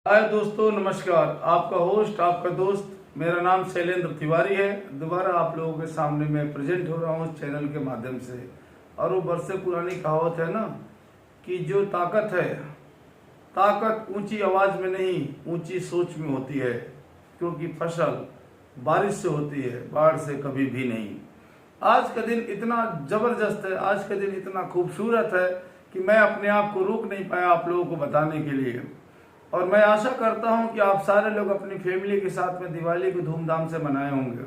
हाय दोस्तों, नमस्कार। आपका होस्ट, आपका दोस्त, मेरा नाम शैलेंद्र तिवारी है। दोबारा आप लोगों के सामने मैं प्रेजेंट हो रहा हूँ इस चैनल के माध्यम से। और वो बरसे पुरानी कहावत है ना कि जो ताकत है, ताकत ऊंची आवाज में नहीं, ऊंची सोच में होती है। क्योंकि फसल बारिश से होती है, बाढ़ से कभी भी नहीं। आज का दिन इतना जबरदस्त है, आज का दिन इतना खूबसूरत है कि मैं अपने आप को रोक नहीं पाया आप लोगों को बताने के लिए। और मैं आशा करता हूं कि आप सारे लोग अपनी फैमिली के साथ में दिवाली को धूमधाम से मनाए होंगे।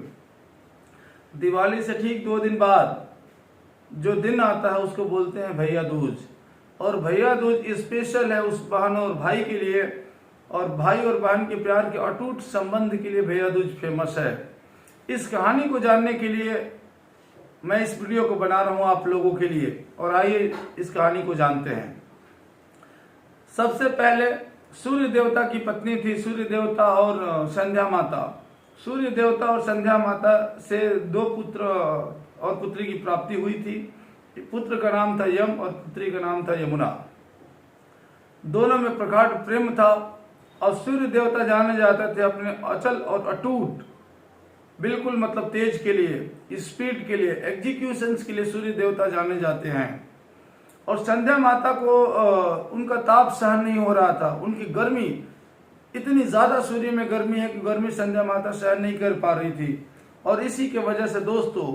दिवाली से ठीक 2 दिन बाद जो दिन आता है उसको बोलते हैं भैया दूज। और भैया दूज स्पेशल है उस बहन और भाई के लिए, और भाई और बहन के प्यार के अटूट संबंध के लिए भैया दूज फेमस है। इस कहानी को जानने के लिए मैं इस वीडियो को बना रहा हूं आप लोगों के लिए। और आइए इस कहानी को जानते हैं। सबसे पहले सूर्य देवता की पत्नी थी, सूर्य देवता और संध्या माता। सूर्य देवता और संध्या माता से 2 पुत्र और पुत्री की प्राप्ति हुई थी। पुत्र का नाम था यम और पुत्री का नाम था यमुना। दोनों में प्रगाढ़ प्रेम था। और सूर्य देवता जाने जाते थे अपने अचल और अटूट, बिल्कुल मतलब तेज के लिए, स्पीड के लिए, एग्जीक्यूशंस के लिए सूर्य देवता जाने जाते हैं। और संध्या माता को उनका ताप सहन नहीं हो रहा था। उनकी गर्मी इतनी ज्यादा, सूर्य में गर्मी है कि गर्मी संध्या माता सहन नहीं कर पा रही थी। और इसी के वजह से दोस्तों,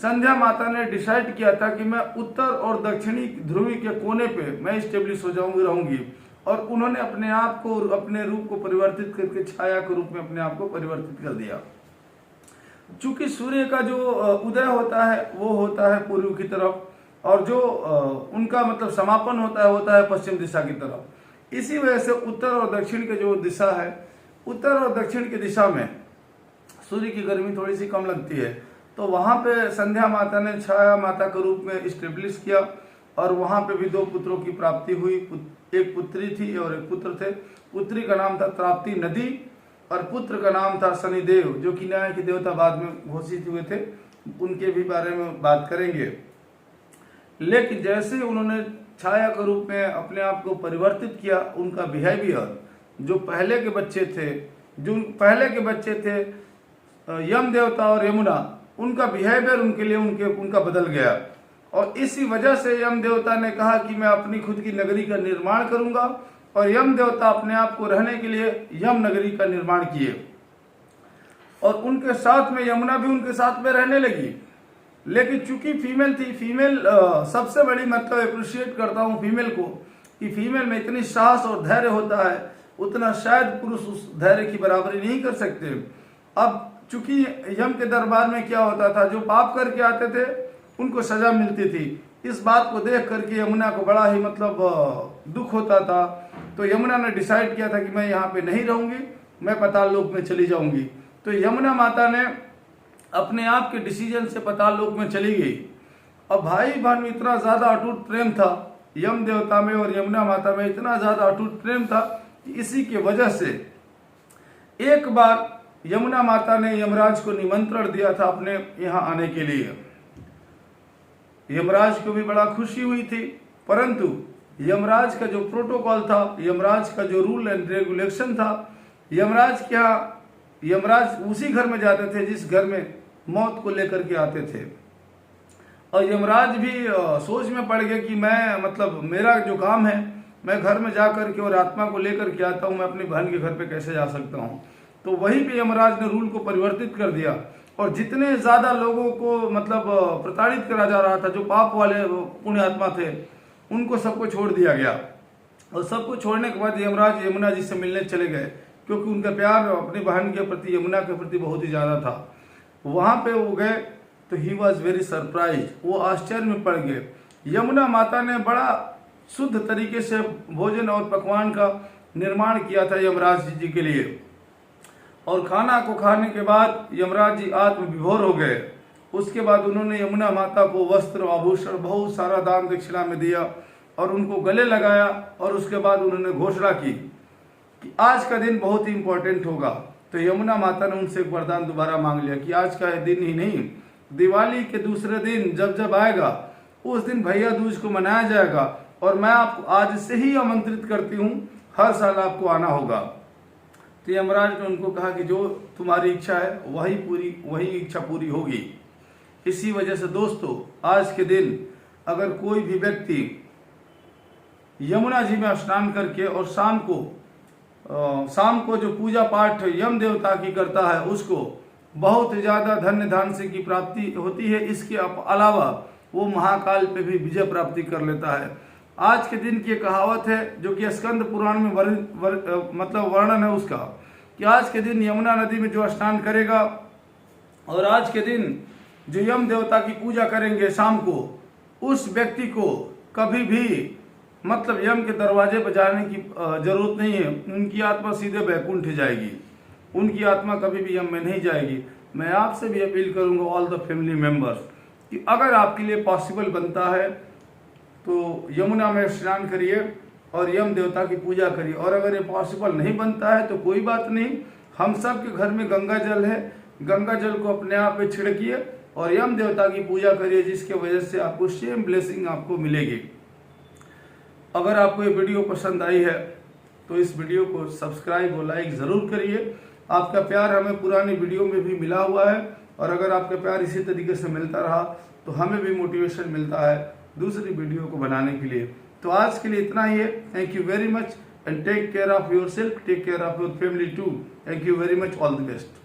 संध्या माता ने डिसाइड किया था कि मैं उत्तर और दक्षिणी ध्रुवी के कोने पे मैं स्टेब्लिश हो जाऊंगी, रहूंगी। और उन्होंने अपने आप को, अपने रूप को परिवर्तित करके छाया के रूप में अपने आप को परिवर्तित कर दिया। चूंकि सूर्य का जो उदय होता है वो होता है पूर्व की तरफ, और जो उनका मतलब समापन होता है पश्चिम दिशा की तरफ। इसी वजह से उत्तर और दक्षिण के जो दिशा है, उत्तर और दक्षिण की दिशा में सूर्य की गर्मी थोड़ी सी कम लगती है। तो वहां पे संध्या माता ने छाया माता के रूप में स्टेब्लिश किया। और वहां पे भी 2 पुत्रों की प्राप्ति हुई। एक पुत्री थी और एक पुत्र थे। पुत्री का नाम था त्राप्ती नदी और पुत्र का नाम था शनिदेव, जो कि न्याय के देवता बाद में घोषित हुए थे। उनके भी बारे में बात करेंगे। लेकिन जैसे उन्होंने छाया के रूप में अपने आप को परिवर्तित किया, उनका बिहेवियर, जो पहले के बच्चे थे यम देवता और यमुना, उनका बिहेवियर उनके लिए उनका बदल गया। और इसी वजह से यम देवता ने कहा कि मैं अपनी खुद की नगरी का निर्माण करूंगा। और यम देवता अपने आप को रहने के लिए यम नगरी का निर्माण किए। और उनके साथ में यमुना भी उनके साथ में रहने लगी। लेकिन चूंकि फीमेल थी, फीमेल सबसे बड़ी मतलब अप्रिशिएट करता हूं फीमेल को, कि फीमेल में इतनी साहस और धैर्य होता है, उतना शायद पुरुष उस धैर्य की बराबरी नहीं कर सकते। अब चूंकि यम के दरबार में क्या होता था, जो पाप करके आते थे उनको सजा मिलती थी। इस बात को देख करके यमुना को बड़ा ही मतलब दुख होता था। तो यमुना ने डिसाइड किया था कि मैं यहाँ पे नहीं रहूंगी, मैं पाताल लोक में चली जाऊंगी। तो यमुना माता ने अपने आप के डिसीजन से पाताल लोक में चली गई। और भाई बहन में इतना ज्यादा अटूट प्रेम था, यम देवता में और यमुना माता में इतना ज्यादा अटूट प्रेम था कि इसी के वजह से एक बार यमुना माता ने यमराज को निमंत्रण दिया था अपने यहाँ आने के लिए। यमराज को भी बड़ा खुशी हुई थी, परंतु यमराज का जो प्रोटोकॉल था, यमराज का जो रूल एंड रेगुलेशन था, यमराज उसी घर में जाते थे जिस घर में मौत को लेकर के आते थे। और यमराज भी सोच में पड़ गए कि मैं मतलब मेरा जो काम है, मैं घर में जाकर के और आत्मा को लेकर के आता हूं, मैं अपनी बहन के घर पे कैसे जा सकता हूं। तो वहीं पे यमराज ने रूल को परिवर्तित कर दिया। और जितने ज्यादा लोगों को मतलब प्रताड़ित करा जा रहा था, जो पाप वाले पुण्य आत्मा थे, उनको सबको छोड़ दिया गया। और सबको छोड़ने के बाद यमराज यमुना जी से मिलने चले गए, क्योंकि उनका प्यार अपनी बहन के प्रति, यमुना के प्रति बहुत ही ज्यादा था। वहां पे वो गए तो ही वॉज वेरी सरप्राइज, वो आश्चर्य में पड़ गए। यमुना माता ने बड़ा शुद्ध तरीके से भोजन और पकवान का निर्माण किया था यमराज जी के लिए। और खाना को खाने के बाद यमराज जी आत्म विभोर हो गए। उसके बाद उन्होंने यमुना माता को वस्त्र, आभूषण, बहुत सारा दान दक्षिणा में दिया और उनको गले लगाया। और उसके बाद उन्होंने घोषणा की कि आज का दिन बहुत ही इंपॉर्टेंट होगा। तो यमुना माता ने उनसे एक वरदान दोबारा मांग लिया कि आज का दिन ही नहीं, दिवाली के दूसरे दिन जब आएगा, उस दिन भैया दूज को मनाया जाएगा। और मैं आपको आज से ही आमंत्रित करती हूँ हर साल आपको आना होगा। तो यमराज ने उनको कहा कि जो तुम्हारी इच्छा है वही इच्छा पूरी होगी। इसी वजह से दोस्तों, आज के दिन अगर कोई भी व्यक्ति यमुना जी में स्नान करके और शाम को जो पूजा पाठ यम देवता की करता है उसको बहुत ज्यादा धन्य धान्य की प्राप्ति होती है। इसके अलावा वो महाकाल पे भी विजय प्राप्ति कर लेता है। आज के दिन की कहावत है जो कि स्कंद पुराण में वर्णन है उसका, कि आज के दिन यमुना नदी में जो स्नान करेगा और आज के दिन जो यम देवता की पूजा करेंगे शाम को, उस व्यक्ति को कभी भी यम के दरवाजे पर जाने की जरूरत नहीं है। उनकी आत्मा सीधे वैकुंठ जाएगी, उनकी आत्मा कभी भी यम में नहीं जाएगी। मैं आपसे भी अपील करूंगा ऑल द फैमिली मेंबर्स कि अगर आपके लिए पॉसिबल बनता है तो यमुना में स्नान करिए और यम देवता की पूजा करिए, और अगर ये पॉसिबल नहीं बनता है तो कोई बात नहीं, हम सब के घर में गंगा जल है, गंगा जल को अपने आप पे छिड़किए और यम देवता की पूजा करिए, जिसके वजह से आपको सेम ब्लेसिंग आपको मिलेगी। अगर आपको ये वीडियो पसंद आई है तो इस वीडियो को सब्सक्राइब और लाइक जरूर करिए। आपका प्यार हमें पुरानी वीडियो में भी मिला हुआ है, और अगर आपका प्यार इसी तरीके से मिलता रहा तो हमें भी मोटिवेशन मिलता है दूसरी वीडियो को बनाने के लिए। तो आज के लिए इतना ही है। Thank you very much and take care of yourself, take care of your family too. Thank you very much, all the best.